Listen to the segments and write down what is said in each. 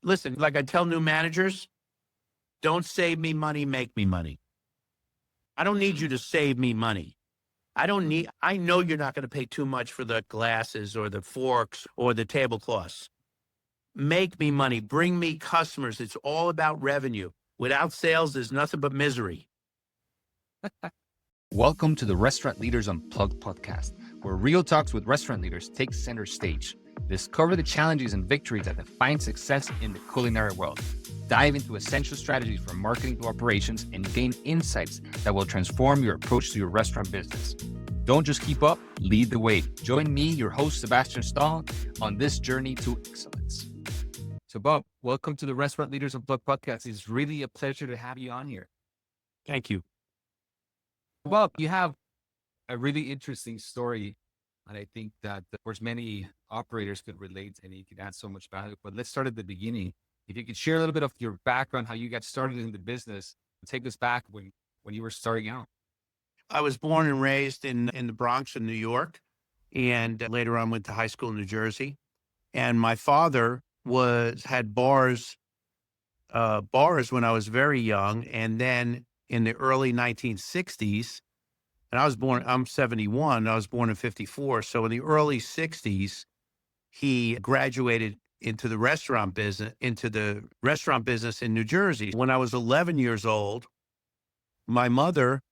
Listen, like I tell new managers, don't save me money, make me money. I don't need you to save me money. I know you're not going to pay too much for the glasses or the forks or the tablecloths. Make me money. Bring me customers. It's all about revenue. Without sales, there's nothing but misery. Welcome to the Restaurant Leaders Unplugged podcast, where real talks with restaurant leaders take center stage. Discover the challenges and victories that define success in the culinary world. Dive into essential strategies from marketing to operations and gain insights that will transform your approach to your restaurant business. Don't just keep up, lead the way. Join me, your host, Sebastian Stahl, on this journey to excellence. So, Bob, welcome to the Restaurant Leaders Unplugged podcast. It's really a pleasure to have you on here. Thank you. Bob, you have a really interesting story, and I think that, of course, many operators could relate and you could add so much value. But let's start at the beginning. If you could share a little bit of your background, how you got started in the business, take us back when you were starting out. I was born and raised in the Bronx in New York, and later on went to high school in New Jersey. And my father had bars when I was very young, and then in the early 1960s, and I'm 71, I was born in 54. So in the early 60s, he graduated into the restaurant business in New Jersey. When I was 11 years old, my mother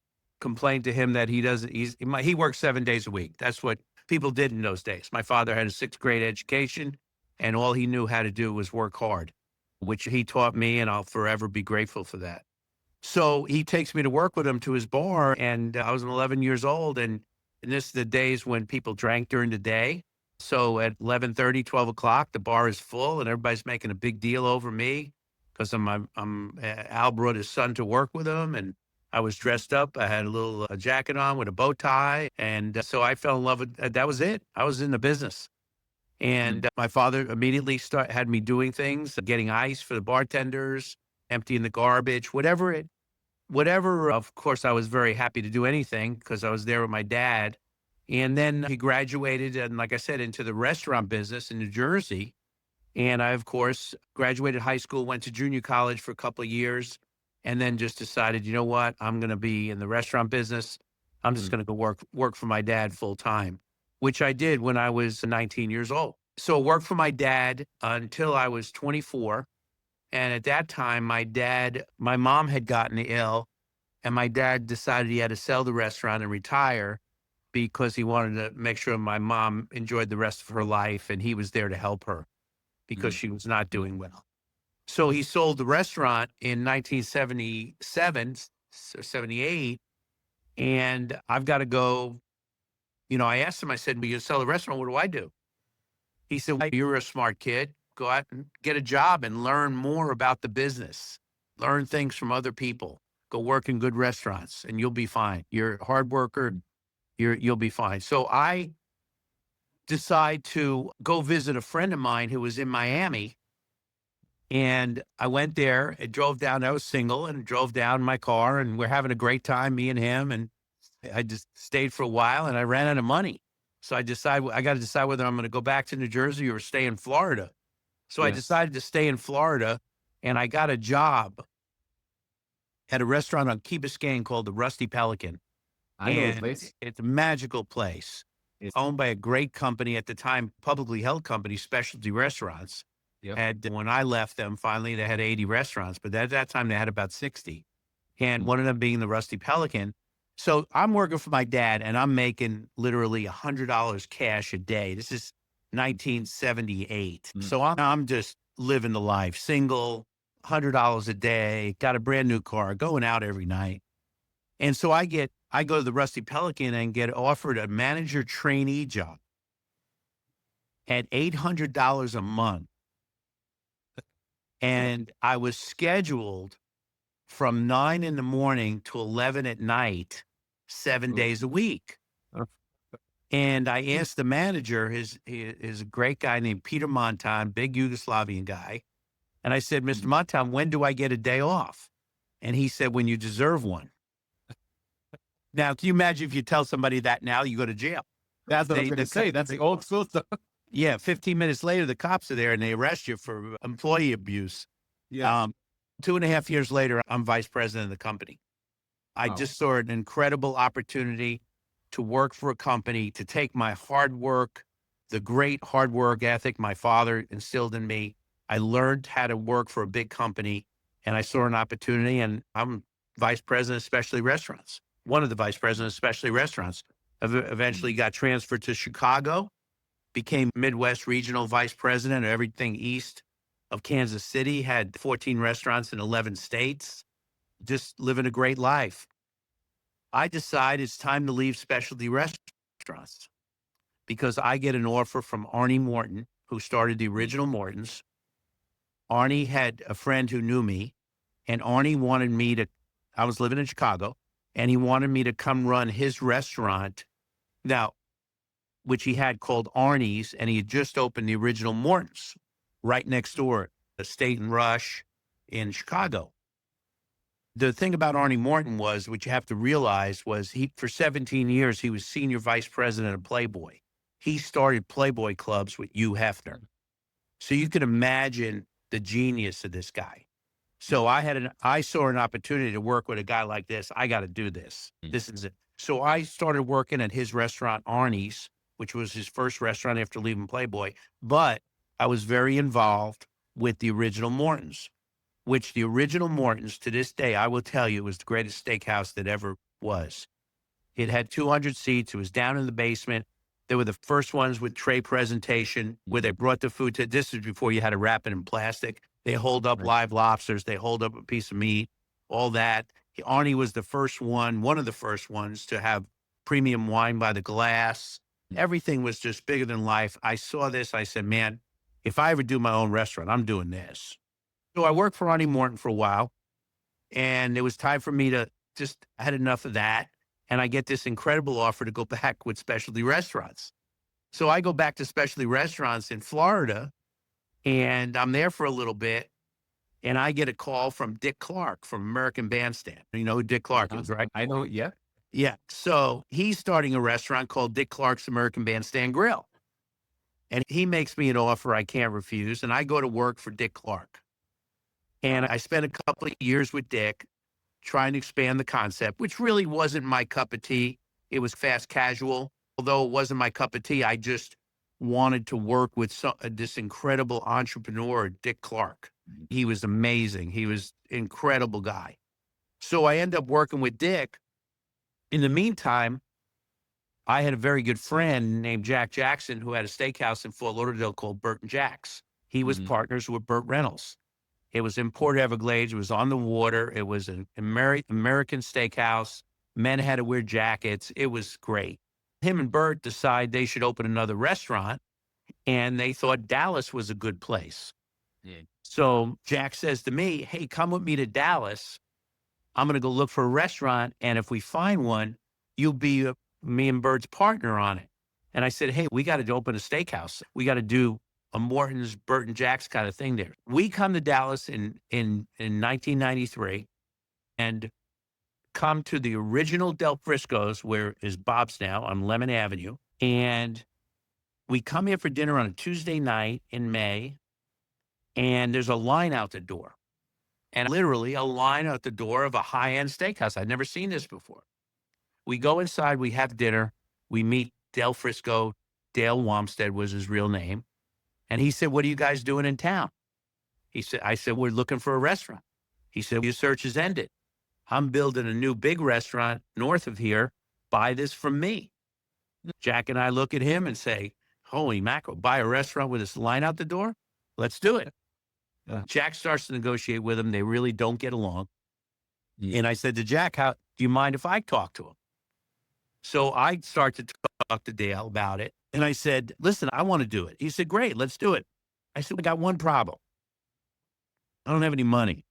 complained to him that he works 7 days a week. That's what people did in those days. My father had a 6th grade education, and all he knew how to do was work hard, which he taught me, and I'll forever be grateful for that. So he takes me to work with him to his bar, and I was 11 years old, and this is the days when people drank during the day. So at 11:30, 12 o'clock, the bar is full, and everybody's making a big deal over me because Al brought his son to work with him, and I was dressed up. I had a little jacket on with a bow tie, and so I fell in love with that. Was it. I was in the business. And my father immediately had me doing things, getting ice for the bartenders, emptying the garbage, whatever. Of course, I was very happy to do anything because I was there with my dad. And then he graduated, and like I said, into the restaurant business in New Jersey. And I, of course, graduated high school, went to junior college for a couple of years, and then just decided, you know what, I'm going to be in the restaurant business. I'm just going to go work for my dad full time, which I did when I was 19 years old. So I worked for my dad until I was 24. And at that time, my mom had gotten ill, and my dad decided he had to sell the restaurant and retire because he wanted to make sure my mom enjoyed the rest of her life, and he was there to help her because she was not doing well. So he sold the restaurant in 1977 or 78, and I've got to go. I asked him, I said, "Well, you sell the restaurant, what do I do?" He said, "Well, you're a smart kid. Go out and get a job and learn more about the business. Learn things from other people. Go work in good restaurants and you'll be fine. You're a hard worker. You'll be fine." So I decide to go visit a friend of mine who was in Miami. And I went there and drove down. I was single and drove down in my car, and we're having a great time, me and him. And I just stayed for a while, and I ran out of money. So I got to decide whether I'm going to go back to New Jersey or stay in Florida. So I decided to stay in Florida, and I got a job at a restaurant on Key Biscayne called the Rusty Pelican. I know the place. It's a magical place. It's owned by a great company at the time, publicly held company, Specialty Restaurants. When I left them, finally, they had 80 restaurants, but at that time they had about 60. And one of them being the Rusty Pelican. So I'm working for my dad, and I'm making literally $100 cash a day. This is 1978. So I'm just living the life, single, $100 a day, got a brand new car, going out every night. And so I go to the Rusty Pelican and get offered a manager trainee job at $800 a month. And I was scheduled from 9 in the morning to 11 at night, 7 days a week. And I asked the manager, is a great guy named Peter Montan, big Yugoslavian guy. And I said, "Mr. Montan, when do I get a day off?" And he said, "When you deserve one." Now, can you imagine if you tell somebody that now, you go to jail? That's what I was going to say. That's the old school stuff. Yeah, 15 minutes later, the cops are there and they arrest you for employee abuse. Yeah. 2.5 years later, I'm vice president of the company. I Wow. just saw an incredible opportunity to work for a company, to take my hard work, the great hard work ethic my father instilled in me. I learned how to work for a big company and I saw an opportunity and I'm vice president of specialty restaurants, one of the vice presidents of specialty restaurants. Eventually got transferred to Chicago, became Midwest regional vice president of everything east of Kansas City, had 14 restaurants in 11 states, just living a great life. I decide it's time to leave specialty restaurants because I get an offer from Arnie Morton, who started the original Mortons. Arnie had a friend who knew me, and Arnie wanted me to, I was living in Chicago, and he wanted me to come run his restaurant. Now, which he had called Arnie's, and he had just opened the original Morton's right next door, the State and Rush in Chicago. The thing about Arnie Morton was, what you have to realize was he, for 17 years, he was senior vice president of Playboy. He started Playboy clubs with Hugh Hefner. So you can imagine the genius of this guy. So I saw an opportunity to work with a guy like this. I got to do this. This is it. So I started working at his restaurant, Arnie's, which was his first restaurant after leaving Playboy. But I was very involved with the original Morton's, which the original Morton's, to this day, I will tell you, was the greatest steakhouse that ever was. It had 200 seats. It was down in the basement. They were the first ones with tray presentation where they brought the food to, this is before you had to wrap it in plastic. They hold up live lobsters. They hold up a piece of meat, all that. Arnie was the first one of the first ones to have premium wine by the glass. Everything was just bigger than life. I saw this. I said, man, if I ever do my own restaurant, I'm doing this. So I worked for Arnie Morton for a while, and it was time for me to just, I had enough of that. And I get this incredible offer to go back with specialty restaurants. So I go back to specialty restaurants in Florida, and I'm there for a little bit. And I get a call from Dick Clark from American Bandstand. You know who Dick Clark is, right? I know. Yeah. Yeah. So he's starting a restaurant called Dick Clark's American Bandstand Grill. And he makes me an offer I can't refuse. And I go to work for Dick Clark. And I spent a couple of years with Dick trying to expand the concept, which really wasn't my cup of tea. It was fast casual. Although it wasn't my cup of tea, I just wanted to work with this incredible entrepreneur, Dick Clark. He was amazing. He was an incredible guy. So I end up working with Dick. In the meantime, I had a very good friend named Jack Jackson who had a steakhouse in Fort Lauderdale called Burt and Jack's. He was partners with Burt Reynolds. It was in Port Everglades. It was on the water. It was an American steakhouse. Men had to wear jackets. It was great. Him and Burt decide they should open another restaurant, and they thought Dallas was a good place. Yeah. So Jack says to me, hey, come with me to Dallas. I'm going to go look for a restaurant, and if we find one, you'll be me and Bert's partner on it. And I said, hey, we got to open a steakhouse. We got to do a Morton's, Burt and Jack's kind of thing there. We come to Dallas in 1993 and come to the original Del Frisco's, where is Bob's now on Lemon Avenue. And we come here for dinner on a Tuesday night in May, and there's a line out the door. And literally a line out the door of a high-end steakhouse. I'd never seen this before. We go inside, we have dinner, we meet Del Frisco. Dale Wamstead was his real name. And he said, what are you guys doing in town? I said, we're looking for a restaurant. He said, your search has ended. I'm building a new big restaurant north of here. Buy this from me. Jack and I look at him and say, holy mackerel, buy a restaurant with this line out the door? Let's do it. Jack starts to negotiate with him. They really don't get along. And I said to Jack, do you mind if I talk to him? So I start to talk to Dale about it. And I said, listen, I want to do it. He said, great, let's do it. I said, we got one problem. I don't have any money.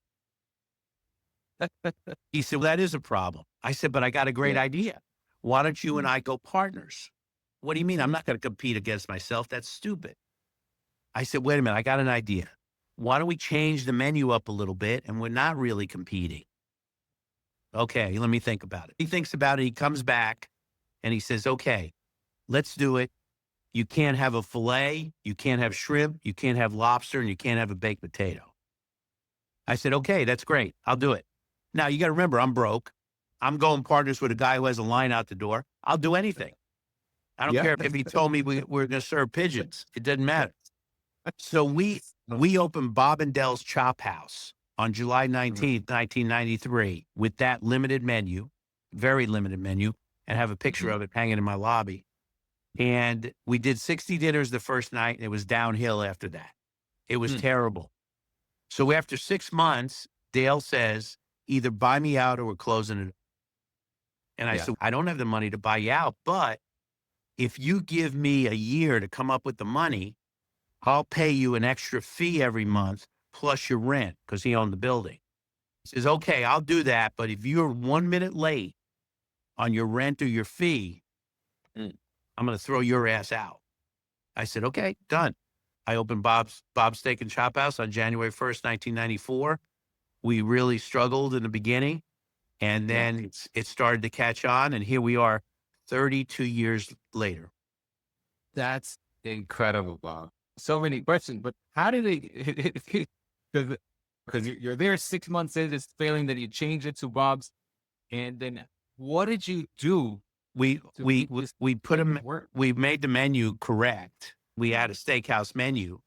He said, well, that is a problem. I said, but I got a great idea. Why don't you and I go partners? What do you mean? I'm not going to compete against myself. That's stupid. I said, wait a minute, I got an idea. Why don't we change the menu up a little bit and we're not really competing? Okay, let me think about it. He thinks about it. He comes back and he says, okay, let's do it. you can't have a filet, you can't have shrimp, you can't have lobster, and you can't have a baked potato. I said, okay, that's great. I'll do it. Now you got to remember, I'm broke. I'm going partners with a guy who has a line out the door. I'll do anything. I don't care if he told me we're going to serve pigeons. It doesn't matter. So we opened Bob and Dell's Chophouse on July 19th, 1993 with that limited menu, very limited menu, and have a picture of it hanging in my lobby. And we did 60 dinners the first night, and it was downhill after that. It was terrible. So after 6 months, Dale says, either buy me out or we're closing it. And I said, I don't have the money to buy you out, but if you give me a year to come up with the money, I'll pay you an extra fee every month plus your rent, because he owned the building. He says, okay, I'll do that. But if you're 1 minute late on your rent or your fee, I'm going to throw your ass out. I said, okay, done. I opened Bob's Steak and Chop House on January 1st, 1994. We really struggled in the beginning, and then it started to catch on. And here we are 32 years later. That's incredible, Bob. So many questions, but how did they, because you're there 6 months in, it's failing, then you change it to Bob's. And then what did you do? We put them, we made the menu correct. We had a steakhouse menu,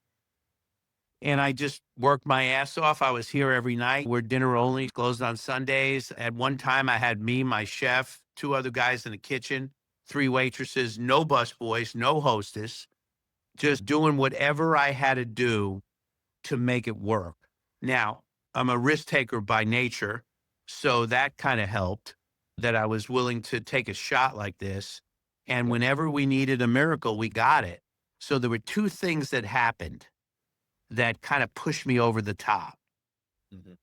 and I just worked my ass off. I was here every night. We're dinner only, closed on Sundays. At one time I had me, my chef, 2 other guys in the kitchen, 3 waitresses, no busboys, no hostess, just doing whatever I had to do to make it work. Now, I'm a risk taker by nature, so that kind of helped, that I was willing to take a shot like this. And whenever we needed a miracle, we got it. So there were 2 things that happened that kind of pushed me over the top.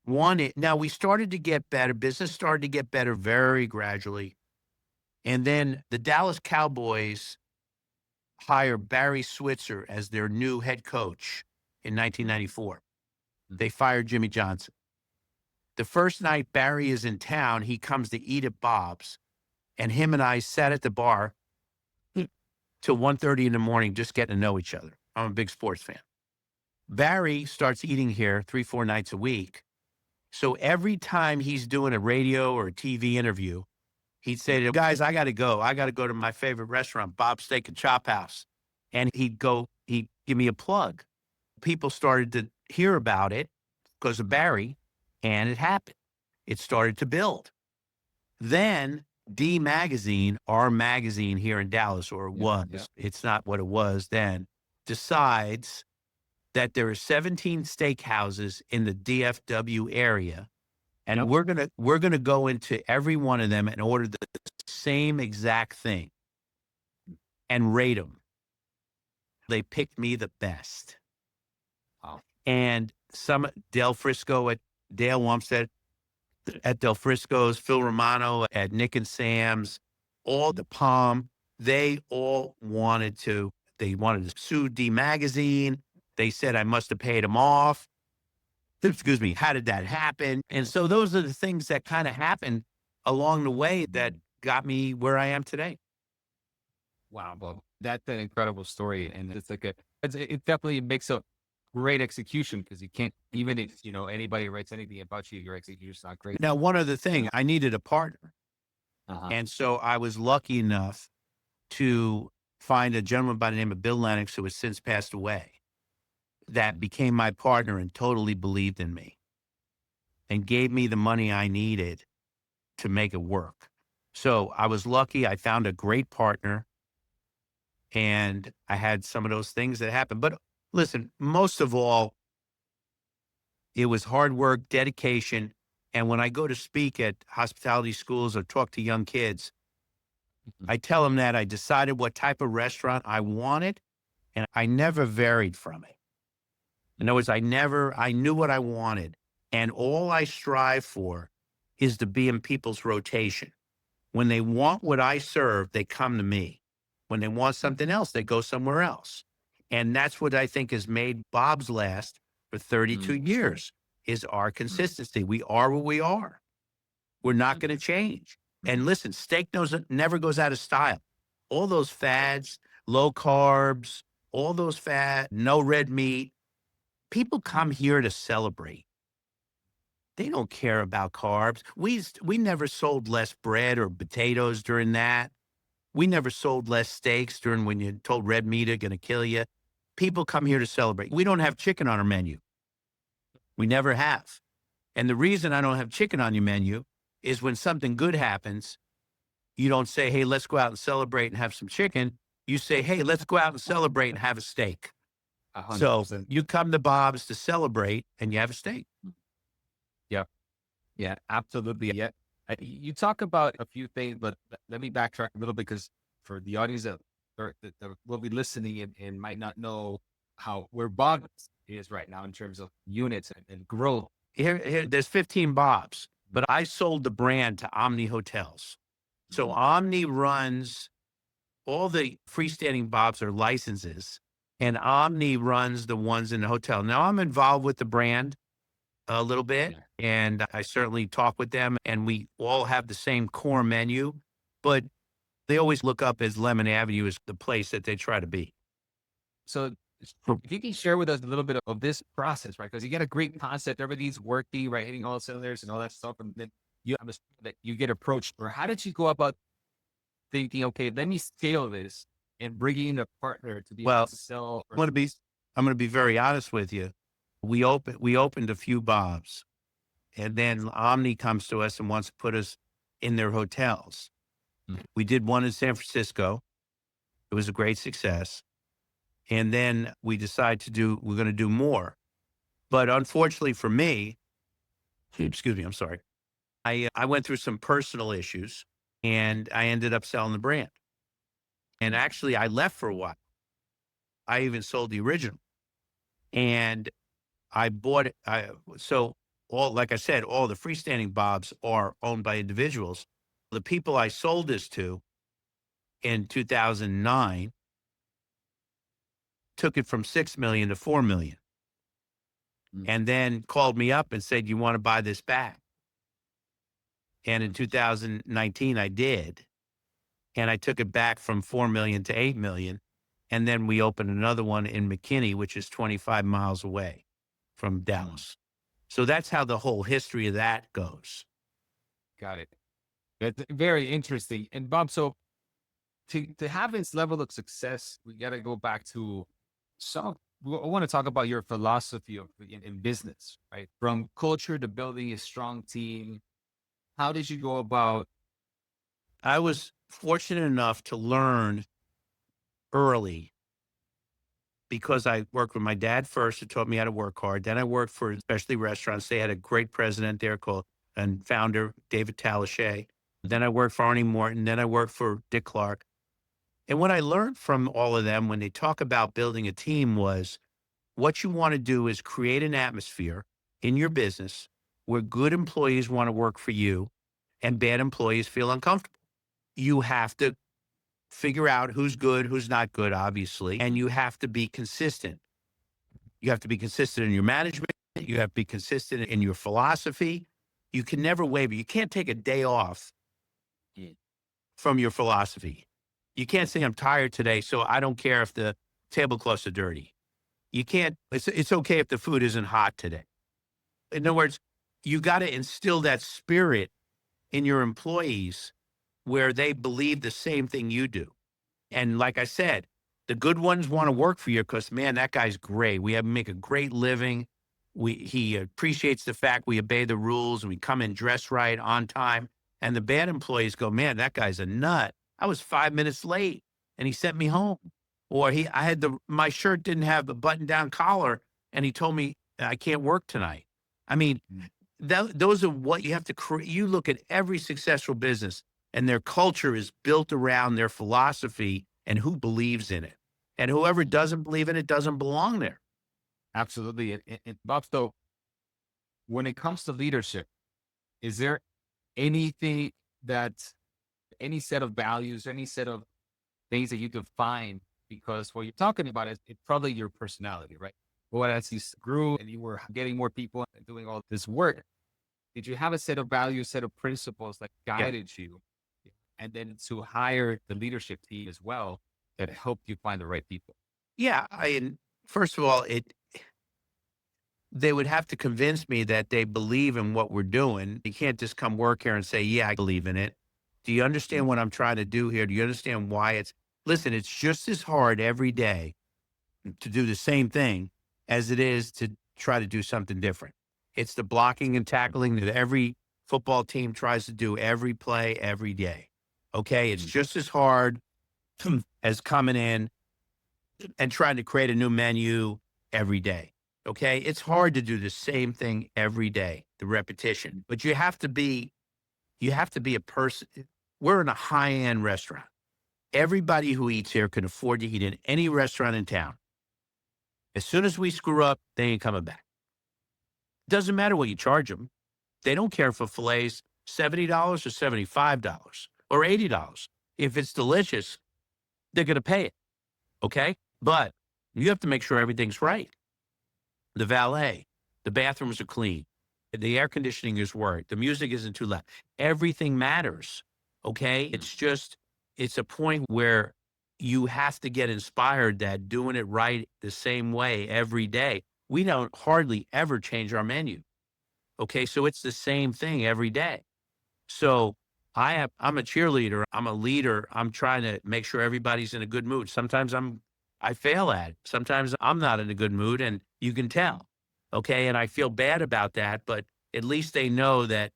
One, now we started to get better. Business started to get better very gradually. And then the Dallas Cowboys hired Barry Switzer as their new head coach in 1994. They fired Jimmy Johnson. The first night Barry is in town, he comes to eat at Bob's, and him and I sat at the bar till 1:30 in the morning, just getting to know each other. I'm a big sports fan. Barry starts eating here 3-4 nights a week. So every time he's doing a radio or a TV interview, he'd say to guys, I got to go. I got to go to my favorite restaurant, Bob's Steak and Chop House. And he'd give me a plug. People started to hear about it because of Barry, and it happened. It started to build. Then D Magazine, our magazine here in Dallas, or it was, it's not what it was then, decides that there are 17 steakhouses in the DFW area, and we're gonna go into every one of them and order the same exact thing and rate them. They picked me the best. Wow. And Del Frisco at Dale Wumstead at Del Frisco's, Phil Romano at Nick and Sam's, all the Palm, they all wanted to sue D Magazine. They said I must have paid them off. Excuse me. How did that happen? And so those are the things that kind of happened along the way that got me where I am today. Wow, Bob, that's an incredible story. And it's like it definitely makes a great execution, because you can't, even if, anybody writes anything about you, your execution's not great. Now, one other thing, I needed a partner. And so I was lucky enough to find a gentleman by the name of Bill Lennox, who has since passed away, that became my partner and totally believed in me and gave me the money I needed to make it work. So I was lucky. I found a great partner, and I had some of those things that happened. But listen, most of all, it was hard work, dedication. And when I go to speak at hospitality schools or talk to young kids, I tell them that I decided what type of restaurant I wanted, and I never varied from it. In other words, I knew what I wanted, and all I strive for is to be in people's rotation. When they want what I serve, they come to me. When they want something else, they go somewhere else. And that's what I think has made Bob's last for 32 years, is our consistency. We are what we are. We're not going to change. And listen, steak never goes out of style. All those fads, low carbs, all those fat, no red meat. People come here to celebrate. They don't care about carbs. We never sold less bread or potatoes during that. We never sold less steaks during when you told red meat are going to kill you. People come here to celebrate. We don't have chicken on our menu. We never have. And the reason I don't have chicken on your menu is when something good happens, you don't say, hey, let's go out and celebrate and have some chicken. You say, hey, let's go out and celebrate and have a steak. So 100%. you come to Bob's to celebrate and you have a steak. Yeah. Yeah, absolutely. Yeah. You talk about a few things, but let me backtrack a little bit because for the audience that will be listening and might not know where Bob is right now in terms of units and growth. Here, there's 15 Bob's, but I sold the brand to Omni Hotels. So Omni runs all the freestanding Bob's are licenses, and Omni runs the ones in the hotel. Now I'm involved with the brand a little bit, and I certainly talk with them, and we all have the same core menu, but they always look up as Lemon Avenue as the place that they try to be. So if you can share with us a little bit of this process, right? Because you get a great concept, everything's working, right? Hitting all cylinders and all that stuff. And then you get approached, or how did you go about thinking, okay, let me scale this and bringing in a partner to be able to sell? I'm going to be very honest with you. We opened a few Bob's, and then Omni comes to us and wants to put us in their hotels. We did one in San Francisco. It was a great success. And then we decided we're going to do more. But unfortunately for me, excuse me, I'm sorry. I went through some personal issues and I ended up selling the brand. And actually I left for a while. I even sold the original and I bought it. Like I said, all the freestanding Bob's are owned by individuals. The people I sold this to in 2009 took it from 6 million to 4 million. And then called me up and said, you want to buy this back? And in 2019, I did. And I took it back from 4 million to 8 million. And then we opened another one in McKinney, which is 25 miles away from Dallas. So that's how the whole history of that goes. Got it. That's very interesting. And Bob, so to have this level of success, we got to go back to I want to talk about your philosophy in business, right? From culture to building a strong team. How did you go about? I was fortunate enough to learn early because I worked with my dad first, who taught me how to work hard. Then I worked for especially restaurants. They had a great president there and founder, David Talashay. Then I worked for Arnie Morton. Then I worked for Dick Clark. And what I learned from all of them when they talk about building a team was what you want to do is create an atmosphere in your business where good employees want to work for you and bad employees feel uncomfortable. You have to figure out who's good, who's not good, obviously, and you have to be consistent. You have to be consistent in your management. You have to be consistent in your philosophy. You can never waver. You can't take a day off from your philosophy. You can't say, I'm tired today, so I don't care if the tablecloths are dirty. You can't, it's okay if the food isn't hot today. In other words, you got to instill that spirit in your employees where they believe the same thing you do. And like I said, the good ones want to work for you because, man, that guy's great. We have him make a great living. He appreciates the fact we obey the rules and we come in dressed right on time. And the bad employees go, man, that guy's a nut. I was 5 minutes late and he sent me home. Or my shirt didn't have a button down collar and he told me I can't work tonight. I mean, those are what you have to create. You look at every successful business and their culture is built around their philosophy and who believes in it. And whoever doesn't believe in it doesn't belong there. Absolutely. And Bob, so when it comes to leadership, is there anything any set of values, any set of things that you could find? Because what you're talking about is it's probably your personality, right? But as you grew and you were getting more people and doing all this work, did you have a set of values, set of principles that guided you? And then to hire the leadership team as well, that helped you find the right people? Yeah. First of all, they would have to convince me that they believe in what we're doing. You can't just come work here and say, yeah, I believe in it. Do you Mm. understand what I'm trying to do here? Do you understand why listen, it's just as hard every day to do the same thing as it is to try to do something different. It's the blocking and tackling that every football team tries to do every play, every day. Okay. It's Mm. just as hard as coming in and trying to create a new menu every day. Okay. It's hard to do the same thing every day, the repetition, but you have to be a person. We're in a high end restaurant. Everybody who eats here can afford to eat in any restaurant in town. As soon as we screw up, they ain't coming back. Doesn't matter what you charge them. They don't care if a fillet's $70 or $75 or $80. If it's delicious, they're going to pay it. Okay. But you have to make sure everything's right. The valet, the bathrooms are clean. The air conditioning is worked. The music isn't too loud. Everything matters. Okay. It's a point where you have to get inspired that doing it right the same way every day. We don't hardly ever change our menu. Okay. So it's the same thing every day. So I'm a cheerleader. I'm a leader. I'm trying to make sure everybody's in a good mood. Sometimes I fail at it. Sometimes I'm not in a good mood and you can tell. Okay. And I feel bad about that, but at least they know that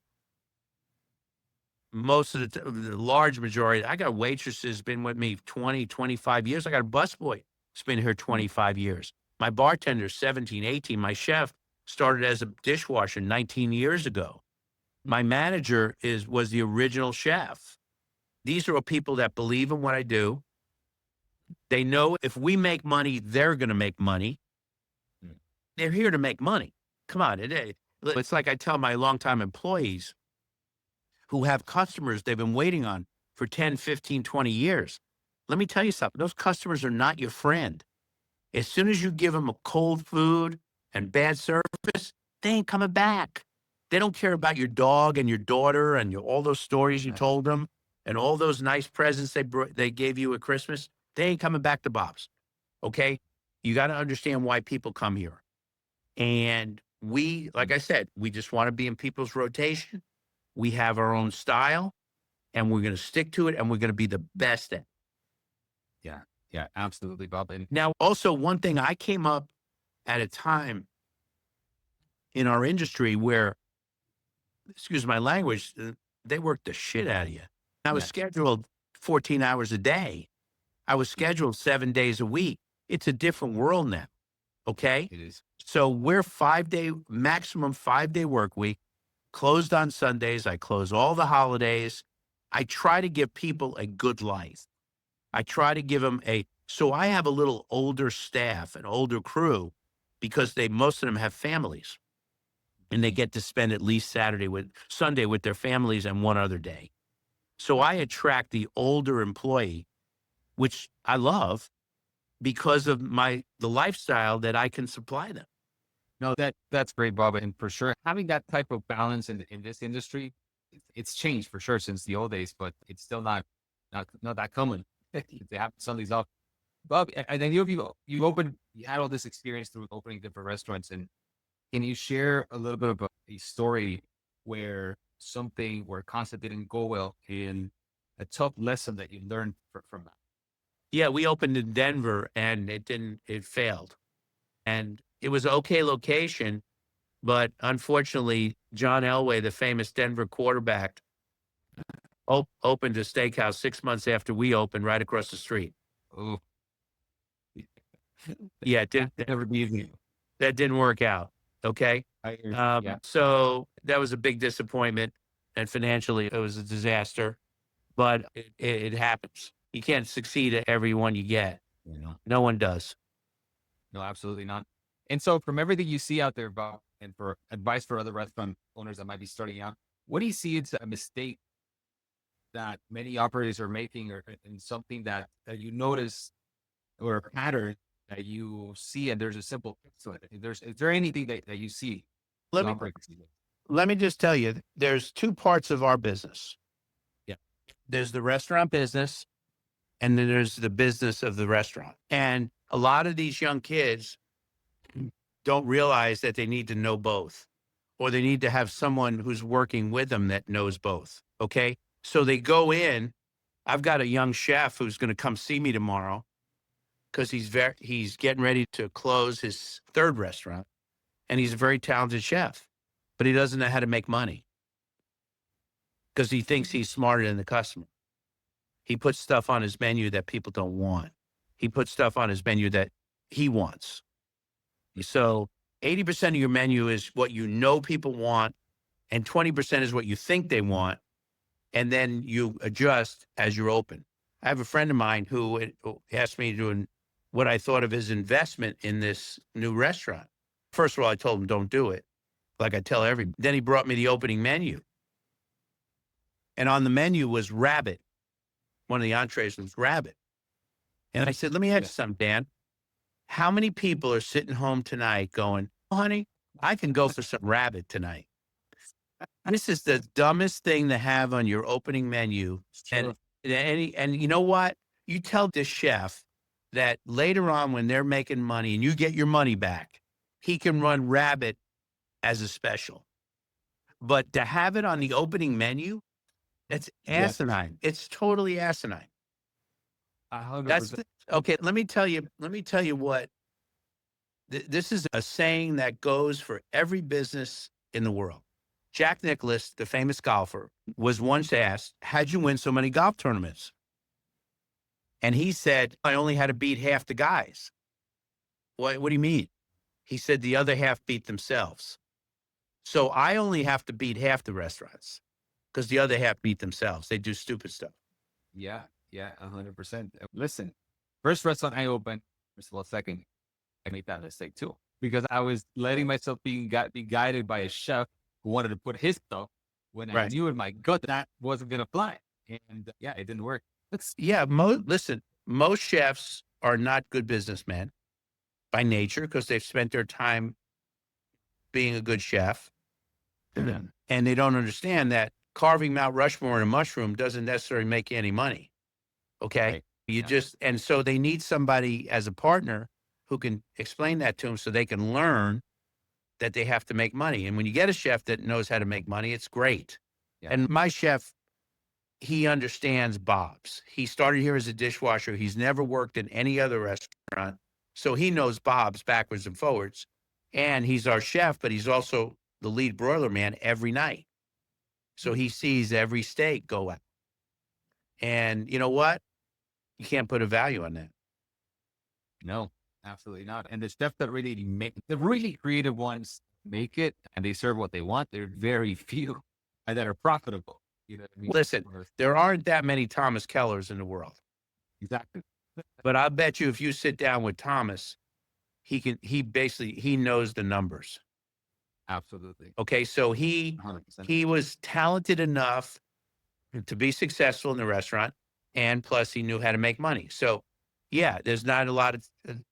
most of the large majority, I got waitresses been with me 20, 25 years. I got a busboy that's been here 25 years. My bartender, 17, 18. My chef started as a dishwasher 19 years ago. My manager was the original chef. These are all people that believe in what I do. They know if we make money, they're going to make money. Mm. They're here to make money. Come on. It's like I tell my longtime employees who have customers they've been waiting on for 10, 15, 20 years. Let me tell you something. Those customers are not your friend. As soon as you give them a cold food and bad service, they ain't coming back. They don't care about your dog and your daughter and all those stories you told them and all those nice presents they gave you at Christmas. They ain't coming back to Bob's. Okay. You got to understand why people come here. And like I said, we just want to be in people's rotation. We have our own style and we're going to stick to it and we're going to be the best at it. Yeah. Yeah, absolutely, Bob. And Now, also one thing, I came up at a time in our industry where, excuse my language, they worked the shit out of you. I was yeah, scheduled 14 hours a day. I was scheduled 7 days a week. It's a different world now. Okay. it is. So we're maximum 5-day work week, closed on Sundays. I close all the holidays. I try to give people a good life. I try to give them so I have a little older staff, an older crew, because most of them have families and they get to spend at least Sunday with their families and one other day. So I attract the older employee, which I love because of the lifestyle that I can supply them. No, that's great, Bob. And for sure, having that type of balance in this industry, it's changed for sure since the old days, but it's still not that common to have Sundays off. Bob, and I know you had all this experience through opening different restaurants, and can you share a little bit about a story where concept didn't go well and a tough lesson that you learned from that? Yeah, we opened in Denver and it failed. And it was an okay location, but unfortunately, John Elway, the famous Denver quarterback, opened a steakhouse 6 months after we opened right across the street. Oh, Yeah, never be easy. that didn't work out. Okay. I hear you. Yeah. So that was a big disappointment. And financially, it was a disaster, but it happens. You can't succeed at every one you get. You know. No one does. No, absolutely not. And so from everything you see out there, Bob, and for advice for other restaurant owners that might be starting out, what do you see is a mistake that many operators are making or in something that you notice or a pattern that you see and there's a simple fix to it? Is there anything that you see? Let me, let me just tell you, there's two parts of our business. Yeah. There's the restaurant business and then there's the business of the restaurant. And a lot of these young kids don't realize that they need to know both, or they need to have someone who's working with them that knows both. Okay. So they go in. I've got a young chef who's going to come see me tomorrow because he's getting ready to close his third restaurant, and he's a very talented chef, but he doesn't know how to make money because he thinks he's smarter than the customer. He puts stuff on his menu that people don't want. He puts stuff on his menu that he wants. So 80% of your menu is what you know people want, and 20% is what you think they want. And then you adjust as you're open. I have a friend of mine who asked me to do what I thought of his investment in this new restaurant. First of all, I told him, don't do it. Like I tell everybody. Then he brought me the opening menu. And on the menu was rabbit. One of the entrees was rabbit. And I said, let me ask you something, Dan. How many people are sitting home tonight going, oh, honey, I can go for some rabbit tonight? This is the dumbest thing to have on your opening menu. Sure. And you know what? You tell this chef that later on when they're making money and you get your money back, he can run rabbit as a special. But to have it on the opening menu, that's asinine. Yes. It's totally asinine. 100%. Okay. Let me tell you what, this is a saying that goes for every business in the world. Jack Nicklaus, the famous golfer, was once asked, how'd you win so many golf tournaments? And he said, I only had to beat half the guys. What do you mean? He said, the other half beat themselves. So I only have to beat half the restaurants because the other half beat themselves. They do stupid stuff. Yeah, 100%. Listen, first restaurant I opened, first of all, second, I made that mistake too, because I was letting myself be guided by a chef who wanted to put his stuff when I knew in my gut that wasn't going to fly. And it didn't work. Listen, most chefs are not good businessmen by nature because they've spent their time being a good chef. And they don't understand that carving Mount Rushmore in a mushroom doesn't necessarily make you any money. Okay. Right. And so they need somebody as a partner who can explain that to them so they can learn that they have to make money. And when you get a chef that knows how to make money, it's great. Yeah. And my chef, he understands Bob's. He started here as a dishwasher. He's never worked in any other restaurant. So he knows Bob's backwards and forwards. And he's our chef, but he's also the lead broiler man every night. So he sees every steak go out. And you know what? You can't put a value on that. No. Absolutely not. And the stuff that really the really creative ones make it and they serve what they want. There are very few that are profitable. You know what I mean? Listen, there aren't that many Thomas Kellers in the world. Exactly. But I'll bet you if you sit down with Thomas, he knows the numbers. Absolutely. Okay. So he was talented enough to be successful in the restaurant. And plus he knew how to make money. So yeah, there's not a lot of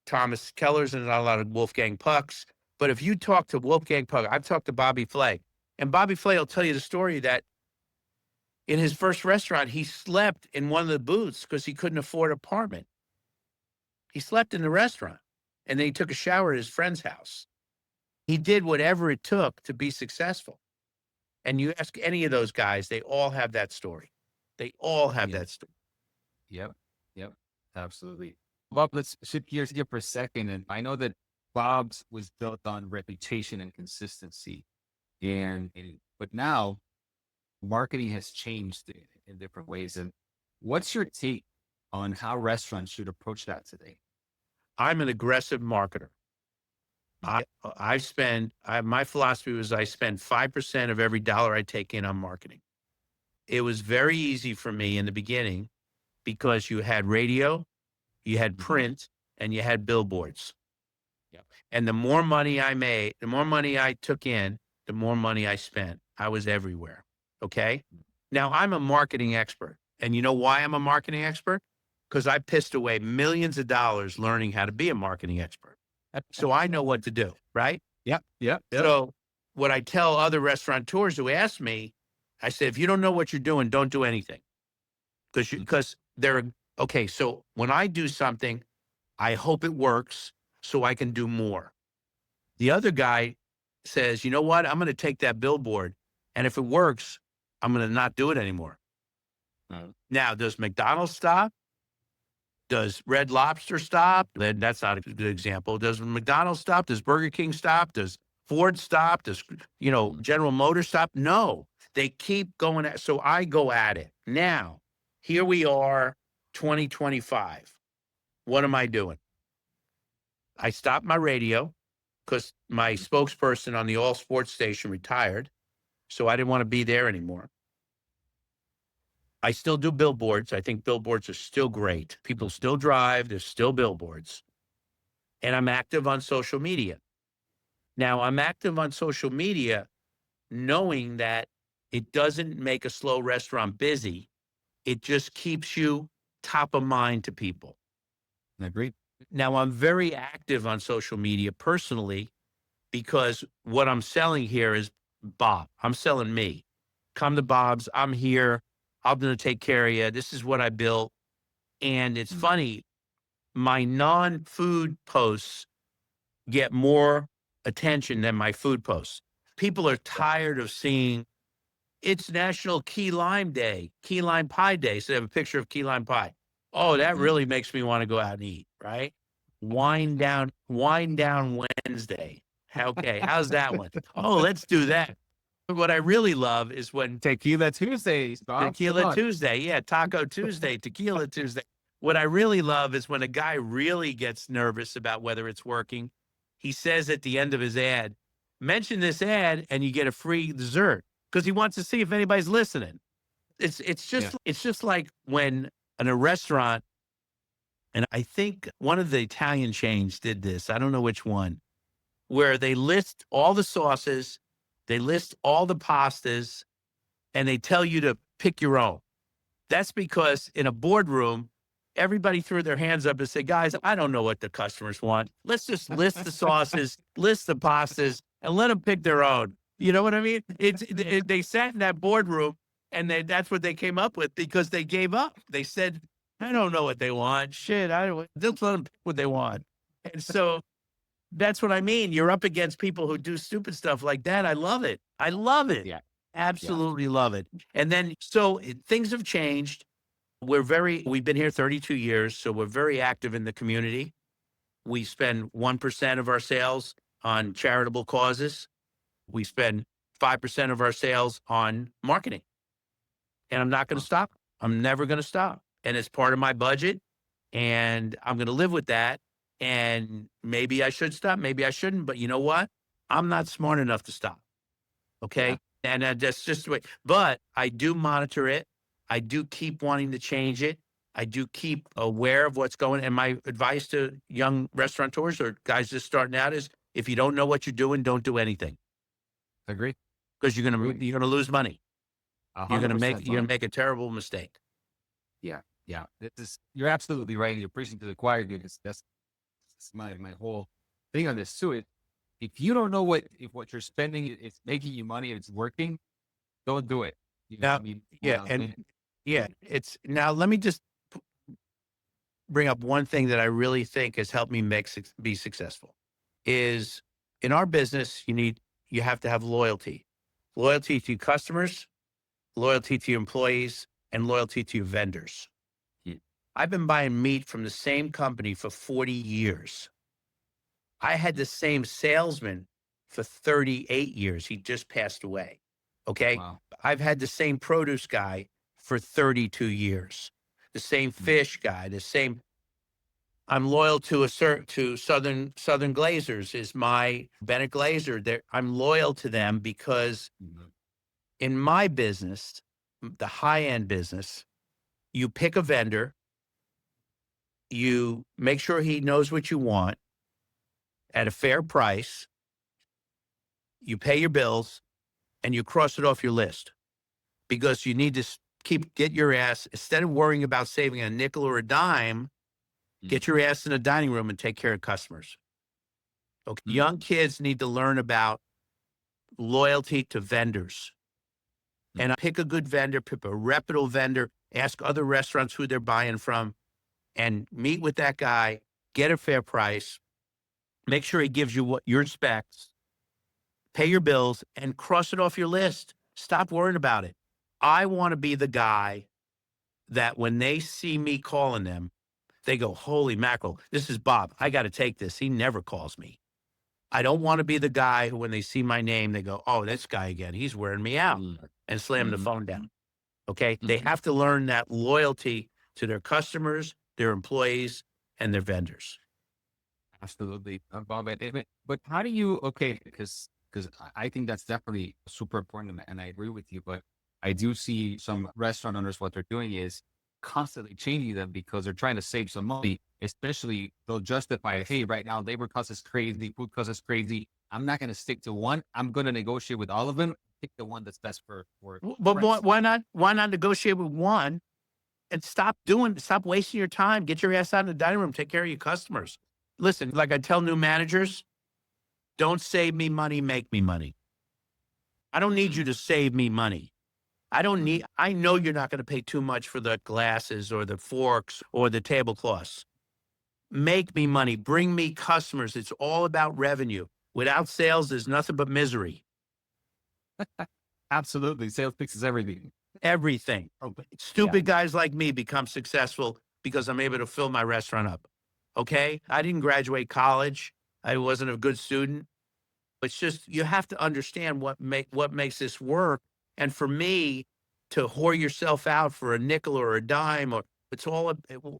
Thomas Kellers and not a lot of Wolfgang Pucks. But if you talk to Wolfgang Puck, I've talked to Bobby Flay, and Bobby Flay will tell you the story that in his first restaurant, he slept in one of the booths because he couldn't afford an apartment. He slept in the restaurant, and then he took a shower at his friend's house. He did whatever it took to be successful. And you ask any of those guys, they all have that story. They all have that story. Yep. Absolutely. Bob, let's shift gears here for a second. And I know that Bob's was built on reputation and consistency. But now marketing has changed in different ways. And what's your take on how restaurants should approach that today? I'm an aggressive marketer. My philosophy was I spend 5% of every dollar I take in on marketing. It was very easy for me in the beginning because you had radio, you had print, and you had billboards. Yep. And the more money I made, the more money I took in, the more money I spent. I was everywhere. Okay. Now I'm a marketing expert. And you know why I'm a marketing expert? Because I pissed away millions of dollars learning how to be a marketing expert. So I know what to do, right? Yep. So what I tell other restaurateurs who ask me, I say, if you don't know what you're doing, don't do anything. Because they're Okay, so when I do something, I hope it works so I can do more. The other guy says, you know what? I'm going to take that billboard. And if it works, I'm going to not do it anymore. Now, does McDonald's stop? Does Red Lobster stop? Then that's not a good example. Does McDonald's stop? Does Burger King stop? Does Ford stop? Does, General Motors stop? No, they keep going at, so I go at it. Now, here we are, 2025. What am I doing? I stopped my radio because my spokesperson on the all sports station retired. So I didn't want to be there anymore. I still do billboards. I think billboards are still great. People still drive. There's still billboards. And I'm active on social media. Now, I'm active on social media knowing that it doesn't make a slow restaurant busy. It just keeps you top of mind to people. Agreed. Now, I'm very active on social media personally because what I'm selling here is Bob. I'm selling me. Come to Bob's. I'm here. I'm going to take care of you. This is what I built. And it's funny, my non-food posts get more attention than my food posts. People are tired of seeing it's National Key Lime Day, Key Lime Pie Day. So they have a picture of key lime pie. Oh, that really makes me want to go out and eat, right? Wine down Wednesday. Okay, how's that one? Oh, let's do that. What I really love is when Tequila Tuesday. Tequila Tuesday. Yeah, Taco Tuesday, Tequila Tuesday. What I really love is when a guy really gets nervous about whether it's working. He says at the end of his ad, mention this ad and you get a free dessert because he wants to see if anybody's listening. It's just like when in a restaurant, and I think one of the Italian chains did this. I don't know which one, where they list all the sauces, they list all the pastas, and they tell you to pick your own. That's because in a boardroom, everybody threw their hands up and said, guys, I don't know what the customers want. Let's just list the sauces, list the pastas, and let them pick their own. You know what I mean? They sat in that boardroom, and that's what they came up with because they gave up. They said, I don't know what they want. Shit, just let them pick what they want. And so that's what I mean. You're up against people who do stupid stuff like that. I love it. I love it. Yeah. Absolutely love it. And then, things have changed. We've been here 32 years, so we're very active in the community. We spend 1% of our sales on charitable causes. We spend 5% of our sales on marketing. And I'm not going to stop. I'm never going to stop. And it's part of my budget. And I'm going to live with that. And maybe I should stop. Maybe I shouldn't. But you know what? I'm not smart enough to stop. Okay. Yeah. And that's just the way. But I do monitor it. I do keep wanting to change it. I do keep aware of what's going. And my advice to young restaurateurs or guys just starting out is if you don't know what you're doing, don't do anything. Agree. Because you're gonna lose money. You're gonna make a terrible mistake. Yeah. You're absolutely right. You're preaching to the choir. That's my whole thing on this too. If you don't know if what you're spending is making you money, it's working, don't do it. It's now. Let me just bring up one thing that I really think has helped me be successful. Is in our business, you have to have loyalty to your customers, loyalty to your employees, and loyalty to your vendors. I've been buying meat from the same company for 40 years. I had the same salesman for 38 years. He just passed away. Okay. Wow. I've had the same produce guy for 32 years, the same fish guy, I'm loyal to Southern Glazers is my Bennett Glazer. I'm loyal to them because in my business, the high-end business, you pick a vendor, you make sure he knows what you want at a fair price, you pay your bills, and you cross it off your list because you need to get your ass, instead of worrying about saving a nickel or a dime, get your ass in the dining room and take care of customers. Okay. Young kids need to learn about loyalty to vendors. And pick a good vendor, pick a reputable vendor, ask other restaurants who they're buying from. and meet with that guy, get a fair price, make sure he gives you what your specs, pay your bills, and cross it off your list. Stop worrying about it. I want to be the guy that when they see me calling them, they go, holy mackerel, this is Bob. I got to take this. He never calls me. I don't want to be the guy who, when they see my name, they go, oh, this guy again. He's wearing me out, and slam the phone down. Okay. They have to learn that loyalty to their customers, their employees, and their vendors. Absolutely, Bob. But how do you? Okay, because I think that's definitely super important, and I agree with you. But I do see some restaurant owners, what they're doing is constantly changing them because they're trying to save some money. Especially, they'll justify, hey, right now labor cost is crazy, food cost is crazy. I'm not going to stick to one. I'm going to negotiate with all of them. Pick the one that's best for. But why not? Why not negotiate with one and stop wasting your time? Get your ass out in the dining room. Take care of your customers. Listen, like I tell new managers, don't save me money, make me money. I don't need you to save me money. I know you're not going to pay too much for the glasses or the forks or the tablecloths. Make me money. Bring me customers. It's all about revenue. Without sales, there's nothing but misery. Absolutely. Sales fixes everything. Everything. Stupid guys like me become successful because I'm able to fill my restaurant up. Okay. I didn't graduate college. I wasn't a good student. It's just, you have to understand what makes this work. And for me to whore yourself out for a nickel or a dime, or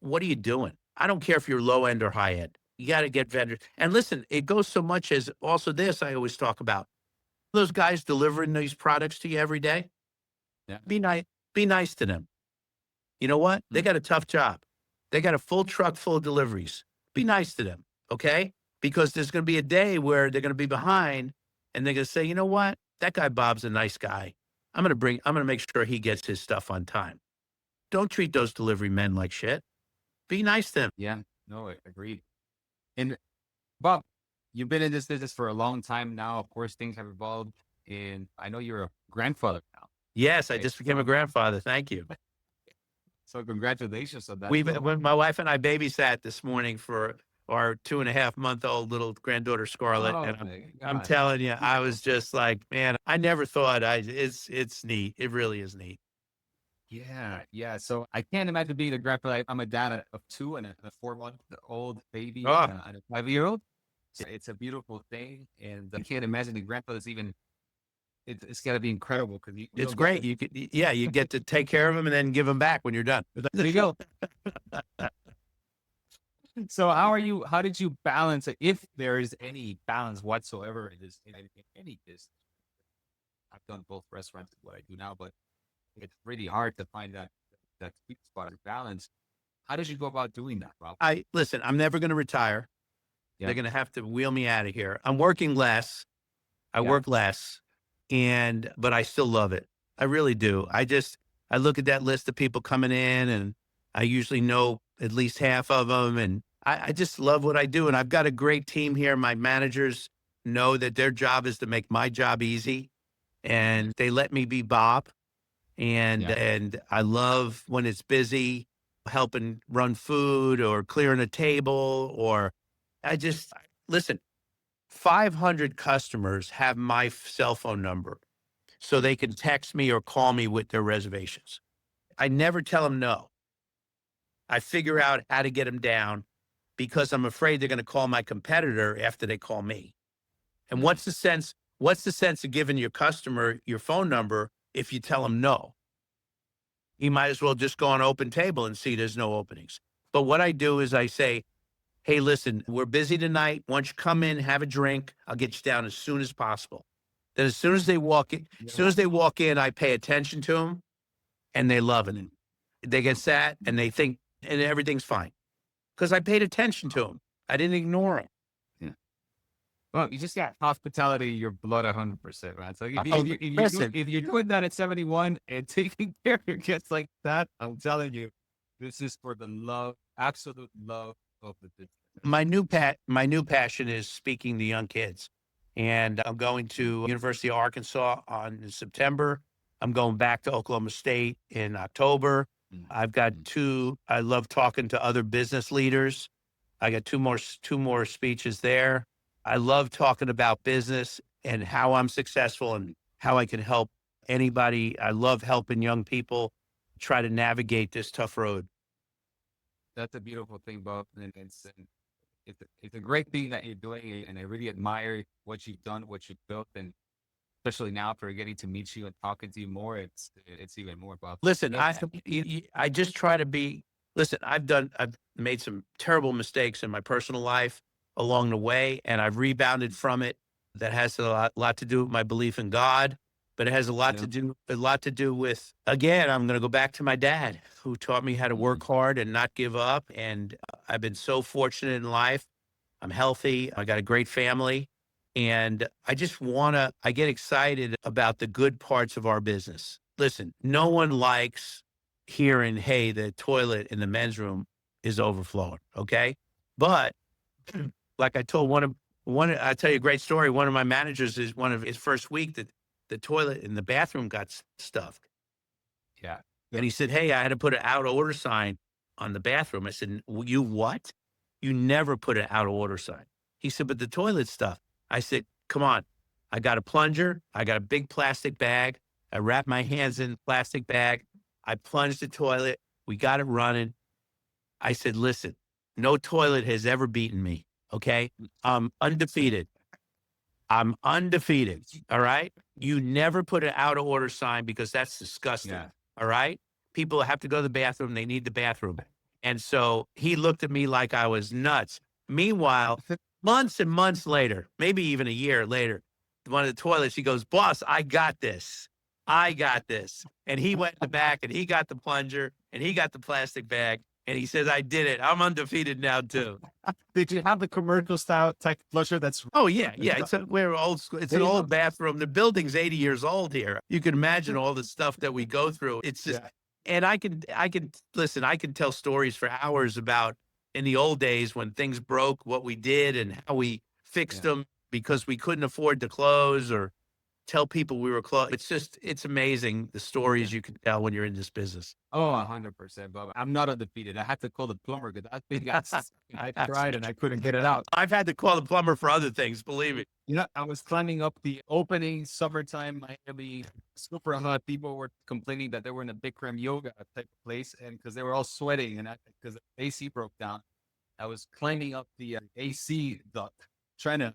what are you doing? I don't care if you're low end or high end. You got to get vendors. And listen, it goes so much as also this I always talk about. Those guys delivering these products to you every day. Yeah. Be nice to them. You know what? They got a tough job. They got a full truck full of deliveries. Be nice to them. Okay. Because there's going to be a day where they're going to be behind and they're going to say, you know what? That guy Bob's a nice guy. I'm going to make sure he gets his stuff on time. Don't treat those delivery men like shit. Be nice to them. Yeah, no, I agreed. And Bob, you've been in this business for a long time now. Of course, things have evolved, and I know you're a grandfather now. Yes, I just became a grandfather. Thank you. So congratulations on that. When my wife and I babysat this morning for our 2.5-month-old little granddaughter Scarlett, and I'm telling you, I was just like, man, I never thought it's neat. It really is neat. Yeah. So I can't imagine being a grandfather. I'm a dad of two and a 4-month-old baby and a 5-year-old. So it's a beautiful thing, and I can't imagine the grandfather's even. It's got to be incredible because it's great. You get to take care of them and then give them back when you're done. There you go. So how did you balance it? If there is any balance whatsoever in any business? I've done both restaurants, what I do now, but it's really hard to find that sweet spot of balance. How did you go about doing that, Rob? Listen, I'm never going to retire. Yeah. They're going to have to wheel me out of here. I'm working less. I work less, but I still love it. I really do. I look at that list of people coming in, and I usually know at least half of them. And I just love what I do. And I've got a great team here. My managers know that their job is to make my job easy, and they let me be Bob. And I love when it's busy, helping run food or clearing a table, or listen, 500 customers have my cell phone number so they can text me or call me with their reservations. I never tell them no. I figure out how to get them down because I'm afraid they're going to call my competitor after they call me. And what's the sense of giving your customer your phone number if you tell them no? You might as well just go on Open Table and see there's no openings. But what I do is I say, hey, listen, we're busy tonight. Why don't you come in, have a drink? I'll get you down as soon as possible. Then as soon as they walk in, I pay attention to them, and they love it. They get sat and they think, and everything's fine. Because I paid attention to them. I didn't ignore them. Yeah. Well, you just got hospitality, your blood 100%, man. So if you're doing that at 71 and taking care of your kids like that, I'm telling you, this is for the love, absolute love of the business. My new passion is speaking to young kids. And I'm going to University of Arkansas in September. I'm going back to Oklahoma State in October. Mm, I've got mm. I love talking to other business leaders. I got two more speeches there. I love talking about business and how I'm successful and how I can help anybody. I love helping young people try to navigate this tough road. That's a beautiful thing, Bob. And it's a great thing that you're doing. And I really admire what you've done, what you've built. And especially now for getting to meet you and talking to you more, it's even more, Bob. Listen, Yeah, so, I just try to be. Listen, I've made some terrible mistakes in my personal life along the way, and I've rebounded from it. That has lot to do with my belief in God, but it has yeah. a lot to do with, again, I'm going to go back to my dad, who taught me how to Mm, work hard and not give up. And I've been so fortunate in life. I'm healthy. I got a great family. And I get excited about the good parts of our business. Listen, no one likes hearing, hey, the toilet in the men's room is overflowing. Okay. But like I told I tell you a great story. One of my managers is one of his first week that the toilet in the bathroom got stuffed. yeah. And he said, hey, I had to put an out of order sign on the bathroom. I said, you what? You never put an out of order sign. He said, but the toilet stuff. I said, come on. I got a plunger. I got a big plastic bag. I wrapped my hands in the plastic bag. I plunged the toilet. We got it running. I said, listen, no toilet has ever beaten me. Okay. I'm undefeated. I'm undefeated. All right. You never put an out of order sign because that's disgusting. Yeah. All right. People have to go to the bathroom. They need the bathroom. And so he looked at me like I was nuts. Meanwhile, months and months later, maybe even a year later, one of the toilets, he goes, boss, I got this. I got this. And he went in the back and he got the plunger and he got the plastic bag. And he says, I did it. I'm undefeated now too. Did you have the commercial style type flusher that's Oh yeah, yeah. We're old school. It's an There you old go. bathroom. The building's 80 years old here. You can imagine all the stuff that we go through. It's just, Yeah. and I can listen. I can tell stories for hours about in the old days when things broke, what we did, and how we fixed Yeah. them because we couldn't afford to close or tell people we were closed. It's amazing the stories you can tell when you're in this business. Oh, 100%, Bob. I'm not undefeated. I had to call the plumber because I think I tried and I couldn't get it out. I've had to call the plumber for other things. Believe me. You know, I was climbing up the opening summertime Miami super hot. People were complaining that they were in a Bikram yoga type of place, and because they were all sweating, and because the AC broke down, I was climbing up the AC duct, trying to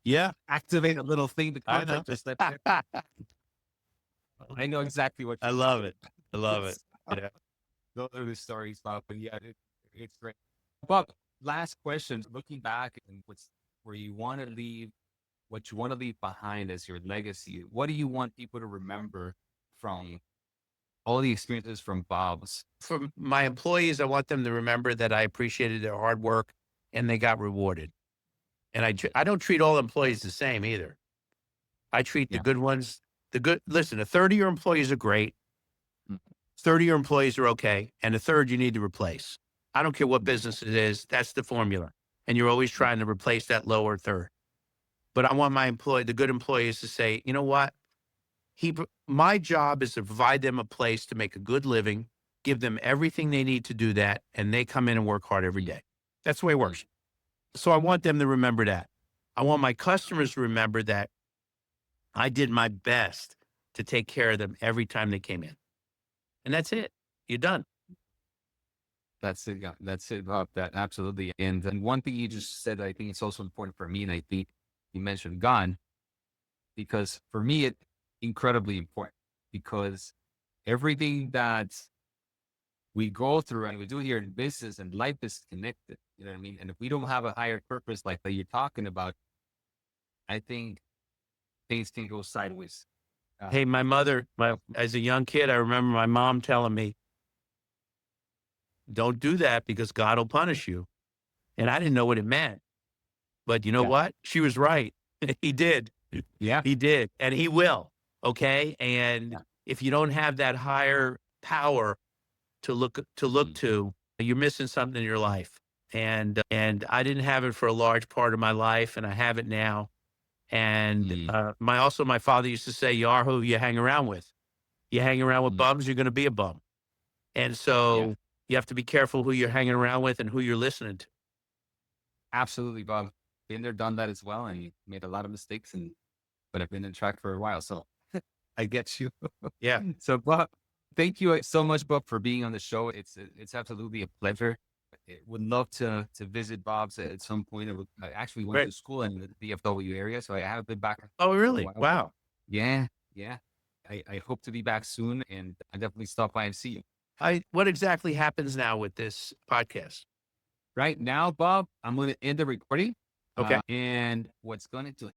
Yeah, activate a little thing. The I know. contractor stepped there. I know exactly what I you're love it. I love it. Yeah. Those are the stories, Bob. But yeah, it's great. Bob, last question. Looking back and what's where you want to leave, what you want to leave behind as your legacy, what do you want people to remember from all the experiences from Bob's? For my employees, I want them to remember that I appreciated their hard work and they got rewarded. And I don't treat all employees the same either. I treat the Yeah. good ones, listen, a 30-year employees are great. Mm. 30-year employees are okay. And a third you need to replace. I don't care what business it is. That's the formula. And you're always trying to replace that lower third. But I want the good employees to say, you know what? My job is to provide them a place to make a good living, give them everything they need to do that, and they come in and work hard every day. That's the way it works. So I want them to remember that. I want my customers to remember that I did my best to take care of them every time they came in. And that's it. You're done. That's it. Yeah, that's it, Bob. That absolutely. And then one thing you just said, I think it's also important for me, and I think you mentioned gone, because for me, it's incredibly important because everything that we go through and we do here in business and life is connected. You know what I mean? And if we don't have a higher purpose like that you're talking about, I think things can go sideways. Hey, my mother, as a young kid, I remember my mom telling me, don't do that because God will punish you. And I didn't know what it meant. But you know Yeah. what? She was right. He did. Yeah. He did. And he will. Okay. And Yeah. if you don't have that higher power to look to, you're missing something in your life. And I didn't have it for a large part of my life, and I have it now. And my father used to say, you are who you hang around with. You hang around with bums, you're going to be a bum. And so you have to be careful who you're hanging around with and who you're listening to. Absolutely, Bob. Been there, done that as well, and made a lot of mistakes, but I've been in track for a while, so I get you. Yeah. So, Bob, thank you so much, Bob, for being on the show. It's absolutely a pleasure. I would love to visit Bob's at some point. I actually went Great. to school in the DFW area, so I haven't been back. Oh, in a really? while. Wow. Yeah, yeah. I hope to be back soon, and I definitely stop by and see you. What exactly happens now with this podcast? Right now, Bob, I'm going to end the recording. Okay. And what's going to